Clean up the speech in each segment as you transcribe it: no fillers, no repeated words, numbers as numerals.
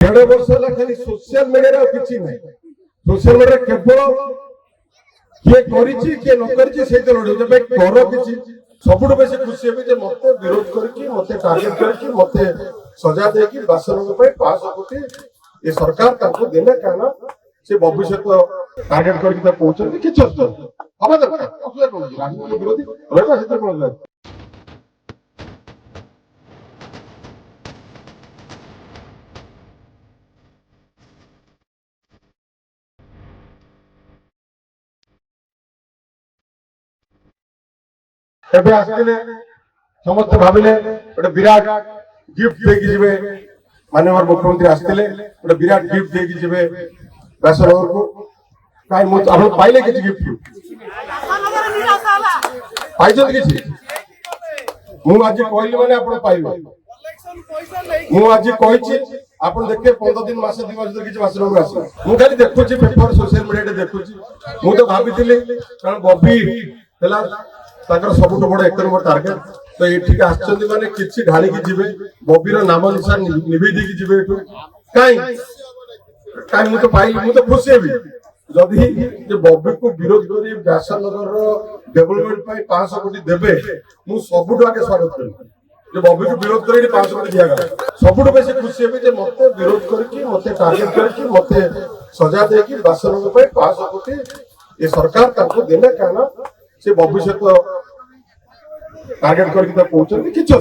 देढ़ वर्ष है खाली सोशल मीडिया किसी ना सोशल मीडिया केवल किए किए न कर लड़े जब कर किसी सबुठ बेस खुशी हे मत विरोध करके मत टार्गेट करके मत सजा दे बासन 500 कोटी ये सरकार देने कहना से भविष्य टार्गेट करके कहते किसी हम दरकार राजनीति विरोधी रहा एबे आसले समस्त भाविले गोटे विराट गिफ्ट देकी जिवे माननीय मुख्यमंत्री आसले गोटे विराट गिफ्ट देकी जिवे व्यासनगर को काई मु आपण पाइले किछि गिफ्ट पाइछन किछि मु आज कहली माने आपण पाइबे मु आज कहिछि आपण देखे 15 दिन मास 2 मास किछि व्यासनगर आसी मु खाली देखुछि पेपर सोशल मीडिया रे देखुछि मु तो भाबिथिले कारण बॉबी हला ताकर सबुठ बड़ 1 नंबर टार्गेट तो एठी आछन माने किछि ढाली की जिवे बॉबीर नाम निशान निभि दी की जिवे एठो काई काई मु तो पाई मु तो खुशी हेबी जदी जे बॉबी को विरोध करी व्यासनगर रो डेवलपमेंट पई 500 कोटी देबे मु सबुठ आगे स्वागत करी जे बॉबी को विरोध करी 500 कोटी दिया गला सबुठ बेसी खुशी हेबी जे मते विरोध करके मते टार्गेट करके मते सजा दे कि व्यासनगर पई 500 कोटी ये सरकार ताको देने कहना से भविष्य टार्गेट करके कहते किसी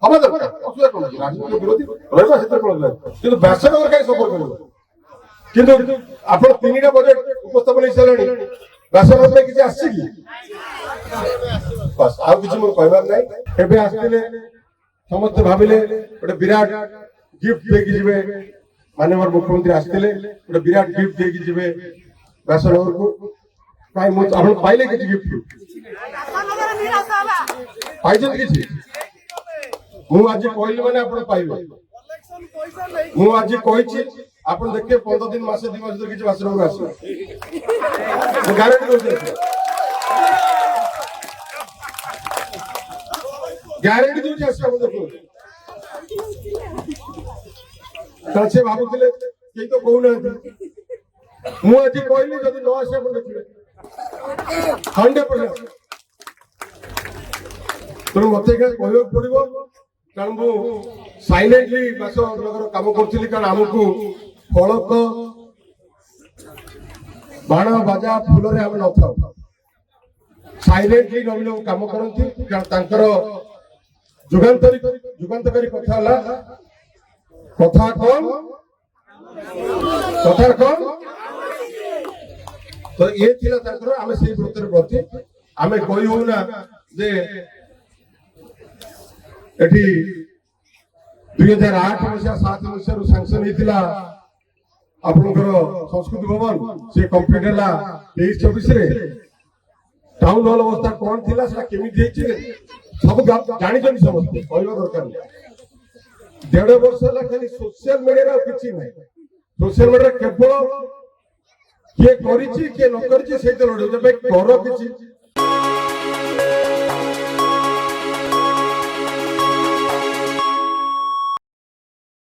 हम दरकार राजनीति विरोधी रहा कि व्यासनगर कहीं सफर कर किंतु आप 3टा बजेट उपस्थापन हो सारे व्यासनगर में किसी आसी बस आउ किसी मोर कहबार नहीं एबे आसले समस्त भाविले गोटे विराट गिफ्ट देकी जिवे माननीय मुख्यमंत्री आसले गोटे विराट गिफ्ट देकी जिवे व्यासनगर को काई मु आपण पाइले किछि गिफ्ट पाइछन किछि मु आज कहली माने आपण पाइबे मु आज कहिछि आपण देखे 15 दिन मास 2 मास किछि व्यासनगर आसी मु गारंटी दूची आसी आपण देखो ताछे भाबुतिले केई तो कहू ना मु आज कहली जदी न आसी आपण देखिबे 100% तो मत कहू पड़ो कारण मु साइलेंटली व्यासनगर काम करी कारण आमको फलक बाण बाजा फूल आम न था साइलेंटली नवीन बाबू काम करती कारण जुगांतरी कथा कौन तो ये आम से प्रति आम कही होना जे 2008 मसीहा 7 मसीह सांसन होता आपंकर संस्कृति भवन से कम्प्लीट है 23-24 टाउन हॉल अवस्था कौन थी केमी सब जानी समस्त कहवा दरकार 1.5 वर्ष है खाली सोशल मीडिया किसी ना सोशल मीडिया केवल किए किए न कर लड़े जब कर किसी